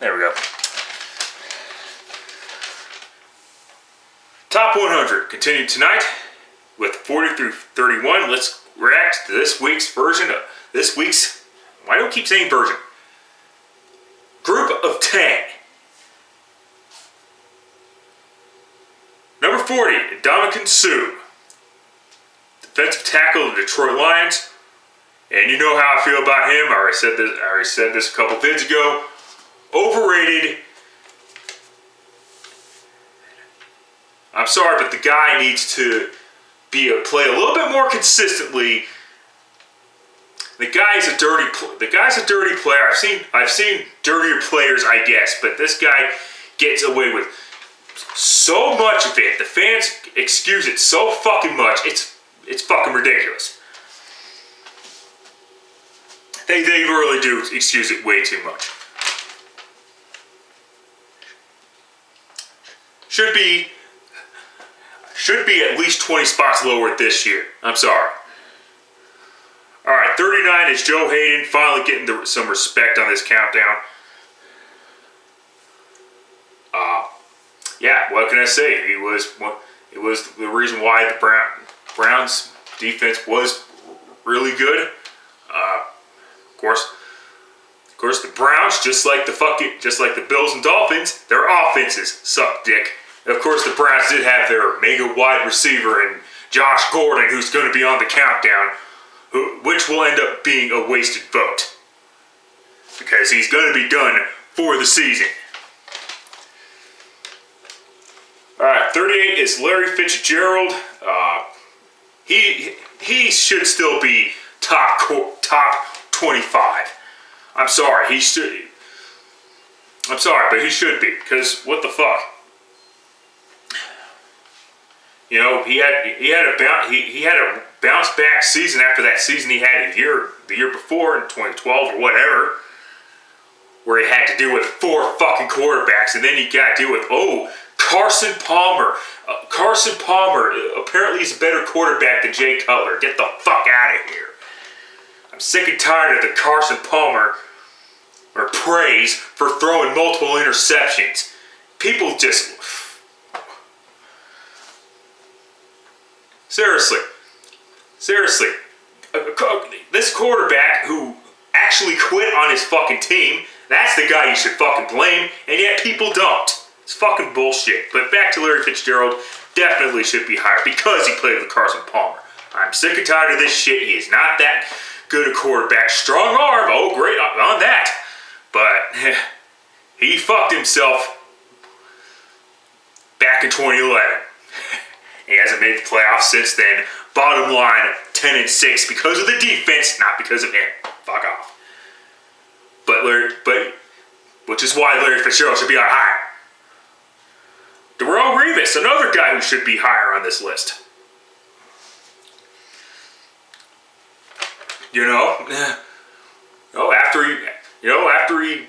There we go. Top 100 continued tonight with 40 through 31. Let's react to this week's version of why do I keep saying version? Group of 10. Number 40, Ndamukong Suh, defensive tackle of the Detroit Lions. And you know how I feel about him. I already said this a couple vids ago. Overrated. I'm sorry, but the guy needs to play a little bit more consistently. The guy's a dirty player. I've seen dirtier players, I guess, but this guy gets away with so much of it. The fans excuse it so fucking much. It's fucking ridiculous. They really do excuse it way too much. Should be at least 20 spots lower this year. I'm sorry. Alright, 39 is Joe Hayden, finally getting some respect on this countdown. Yeah, what can I say? It was the reason why the Browns defense was really good. Of course, the Browns, just like the Bills and Dolphins, their offenses suck dick. Of course, the Browns did have their mega wide receiver and Josh Gordon, who's going to be on the countdown, which will end up being a wasted vote because he's going to be done for the season. All right, 38 is Larry Fitzgerald. He should still be top 25. I'm sorry, but he should be, because what the fuck? You know, he had a bounce back season after that season he had the year before in 2012 or whatever, where he had to deal with 4 fucking quarterbacks, and then he got to deal with Carson Palmer. Carson Palmer apparently is a better quarterback than Jay Cutler. Get the fuck out of here. I'm sick and tired of the Carson Palmer praise for throwing multiple interceptions. People just... Seriously. This quarterback who actually quit on his fucking team, that's the guy you should fucking blame, and yet people don't. It's fucking bullshit. But back to Larry Fitzgerald, definitely should be higher because he played with Carson Palmer. I'm sick and tired of this shit. He is not that good a quarterback. Strong arm, oh great on that. But he fucked himself back in 2011. He hasn't made the playoffs since then. Bottom line, 10-6 because of the defense, not because of him. Fuck off. But which is why Larry Fitzgerald should be on higher. Darrelle Revis, another guy who should be higher on this list. After he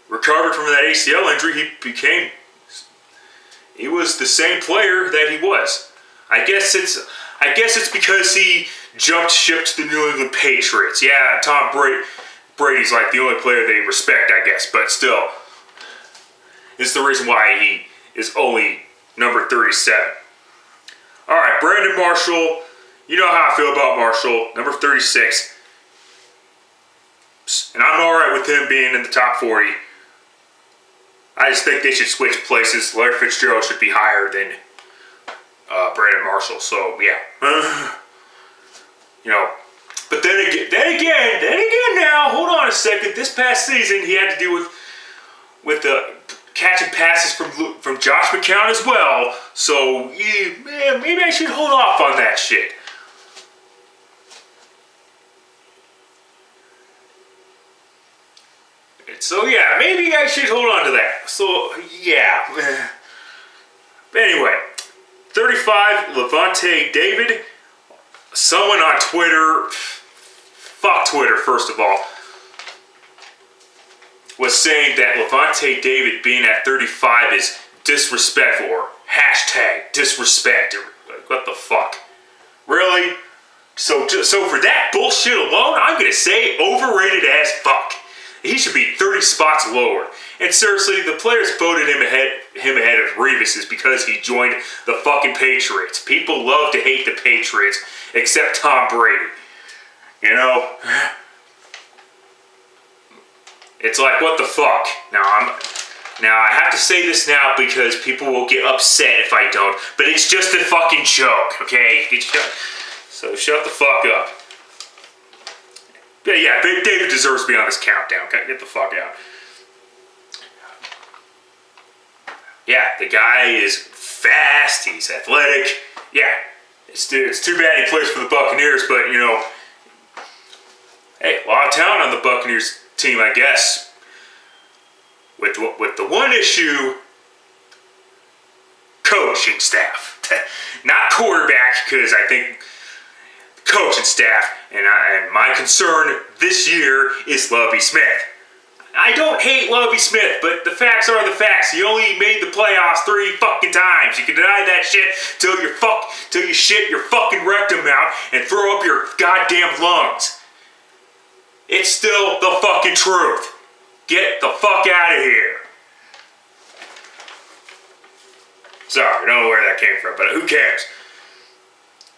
recovered from that ACL injury, he was the same player that he was. I guess it's because he jumped ship to the New England Patriots. Yeah, Tom Brady's like the only player they respect, I guess, but still, it's the reason why he is only number 37. All right, Brandon Marshall. You know how I feel about Marshall, number 36. And I'm all right with him being in the top 40. I just think they should switch places. Larry Fitzgerald should be higher than Brandon Marshall. So yeah, But then again, now hold on a second. This past season, he had to deal with the catching passes from Josh McCown as well. So yeah, maybe I should hold off on that shit. So yeah, maybe I should hold on to that. So yeah. But anyway, 35, Levante David. Someone on Twitter, fuck Twitter first of all, was saying that Levante David being at 35 is disrespectful or hashtag disrespect. Like, what the fuck? Really? So for that bullshit alone, I'm gonna say overrated as fuck. He should be 30 spots lower. And seriously, the players voted him ahead of Revis is because he joined the fucking Patriots. People love to hate the Patriots, except Tom Brady. You know? It's like, what the fuck? Now I have to say this now because people will get upset if I don't, but it's just a fucking joke, okay? So shut the fuck up. Yeah, David deserves to be on this countdown. Okay, get the fuck out. Yeah, the guy is fast, he's athletic. Yeah, it's too bad he plays for the Buccaneers, but, you know, hey, a lot of talent on the Buccaneers team, I guess. With the one issue, coaching staff. Not quarterback, because I think coaching staff, and my concern this year is Lovie Smith. I don't hate Lovie Smith, but the facts are the facts. He only made the playoffs 3 fucking times. You can deny that shit till you shit your fucking rectum out and throw up your goddamn lungs. It's still the fucking truth. Get the fuck out of here. Sorry, I don't know where that came from, but who cares?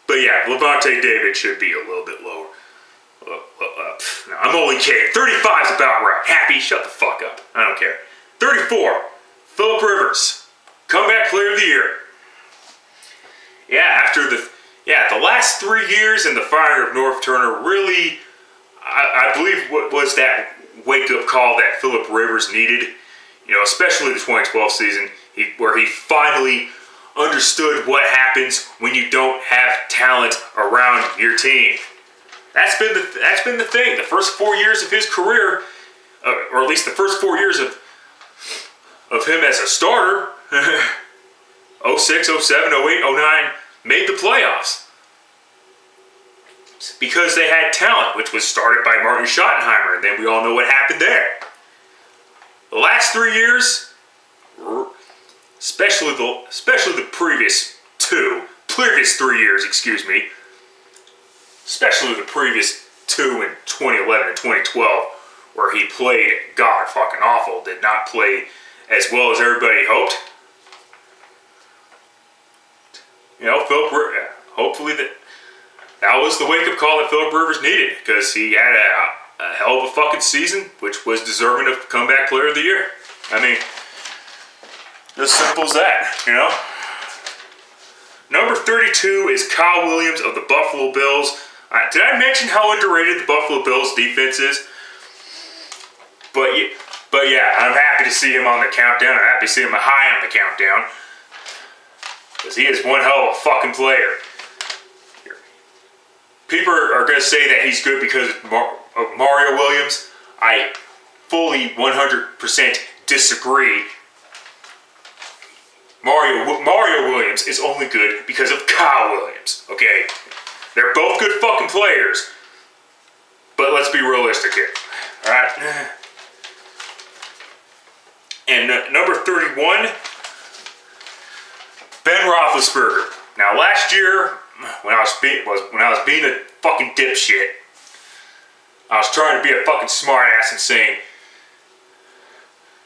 But yeah, Levante David should be a little bit lower. No, I'm only kidding. 35 is about right. Happy, shut the fuck up. I don't care. 34, Phillip Rivers, comeback player of the year. Yeah, the last 3 years and the firing of North Turner really, I believe, what was that wake-up call that Phillip Rivers needed. You know, especially the 2012 season, where he finally understood what happens when you don't have talent around your team. That's been the thing. The first 4 years of his career, or at least the first 4 years of him as a starter, 06, 07, 08, 09, made the playoffs. Because they had talent, which was started by Martin Schottenheimer, and then we all know what happened there. The last 3 years, especially the previous 3 years, especially the previous 2 in 2011 and 2012, where he played god fucking awful, did not play as well as everybody hoped. You know, hopefully that was the wake-up call that Phillip Rivers needed, because he had a hell of a fucking season, which was deserving of comeback player of the year. I mean, as simple as that, you know? Number 32 is Kyle Williams of the Buffalo Bills. Did I mention how underrated the Buffalo Bills defense is? But yeah, I'm happy to see him on the countdown. I'm happy to see him high on the countdown, because he is one hell of a fucking player. People are going to say that he's good because of Mario Williams. I fully 100% disagree. Mario Williams is only good because of Kyle Williams, okay? They're both good fucking players, but let's be realistic here, alright? And number 31, Ben Roethlisberger. Now last year, when I was being a fucking dipshit, I was trying to be a fucking smartass and saying,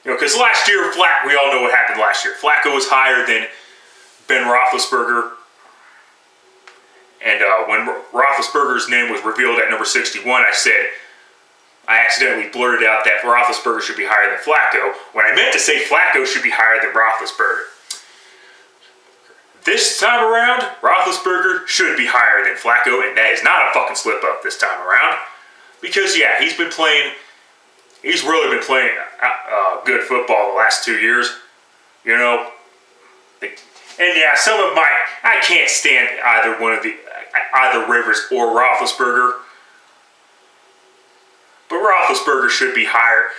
you know, because last year, we all know what happened last year. Flacco was higher than Ben Roethlisberger. And when Roethlisberger's name was revealed at number 61, I accidentally blurted out that Roethlisberger should be higher than Flacco, when I meant to say Flacco should be higher than Roethlisberger. This time around, Roethlisberger should be higher than Flacco, and that is not a fucking slip-up this time around. Because, yeah, he's really been playing good football the last 2 years, you know. And yeah, I can't stand either Rivers or Roethlisberger. But Roethlisberger should be higher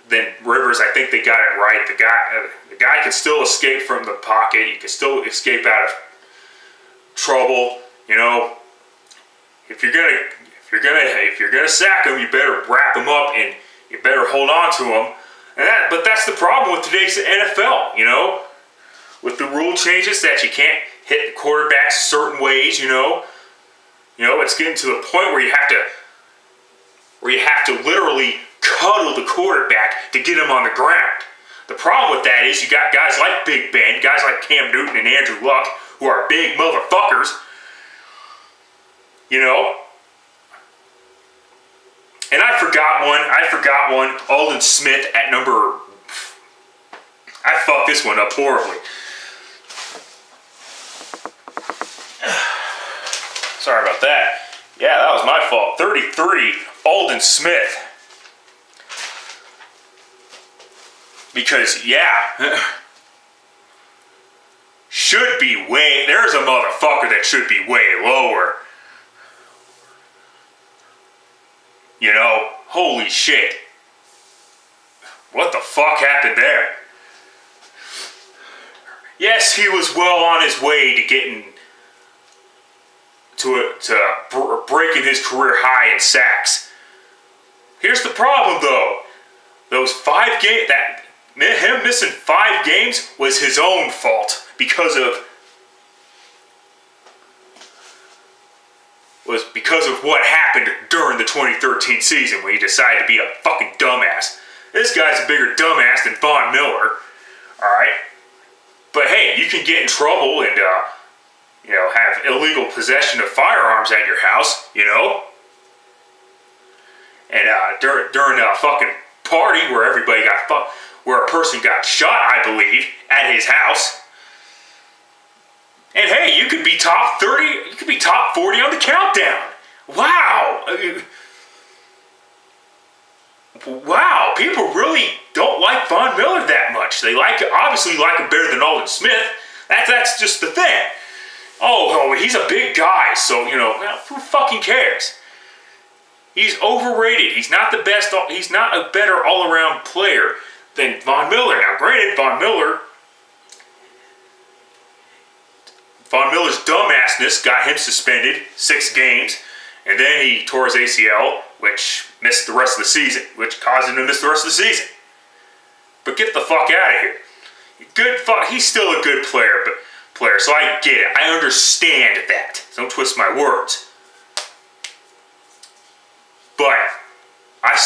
than Rivers. I think they got it right. The guy can still escape from the pocket. He can still escape out of trouble, you know. If you're gonna sack him, you better wrap him up and you better hold on to him. But that's the problem with today's NFL, you know, with the rule changes that you can't hit the quarterbacks certain ways, you know. You know, it's getting to the point where you have to literally cuddle the quarterback to get him on the ground. The problem with that is you got guys like Big Ben, guys like Cam Newton and Andrew Luck, who are big motherfuckers. You know? And I forgot one. Aldon Smith at number... I fucked this one up horribly. Sorry about that. Yeah, that was my fault. 33, Aldon Smith. Because, yeah, should be way... There's a motherfucker that should be way lower. You know, holy shit. What the fuck happened there? Yes, he was well on his way to getting to breaking his career high in sacks. Here's the problem, though. Those 5 games, him missing 5 games was his own fault because of what happened during the 2013 season when he decided to be a fucking dumbass. This guy's a bigger dumbass than Von Miller. Alright? But hey, you can get in trouble and, you know, have illegal possession of firearms at your house, you know? And during a fucking party where everybody got where a person got shot, I believe, at his house. And hey, you could be top 30, you could be top 40 on the countdown. Wow. Wow, people really don't like Von Miller that much. They obviously like him better than Aldon Smith. That's just the thing. Oh, he's a big guy, so, you know, who fucking cares? He's overrated. He's not the best, he's not a better all-around player than Von Miller. Now, granted, Von Miller's dumbassness got him suspended 6 games, and then he tore his ACL, which missed the rest of the season, which caused him to miss the rest of the season. But get the fuck out of here. He's still a good player, so I get it. I understand that. Don't twist my words. But I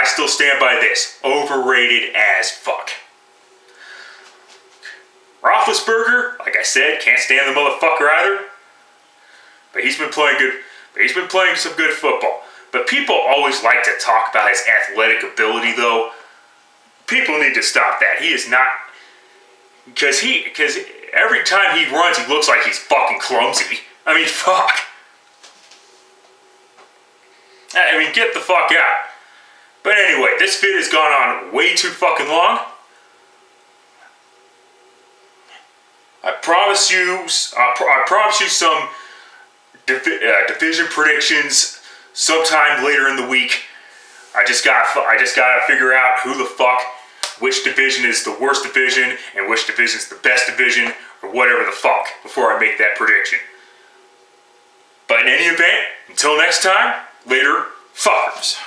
still stand by this. Overrated as fuck. Roethlisberger, like I said, can't stand the motherfucker either. But he's been playing good. But he's been playing some good football. But people always like to talk about his athletic ability, though. People need to stop that. He is not, because every time he runs, he looks like he's fucking clumsy. I mean, fuck. I mean, get the fuck out. But anyway, this vid has gone on way too fucking long. I promise you some division predictions sometime later in the week. I just gotta figure out which division is the worst division and which division is the best division, or whatever the fuck, before I make that prediction. But in any event, until next time, later, fuckers.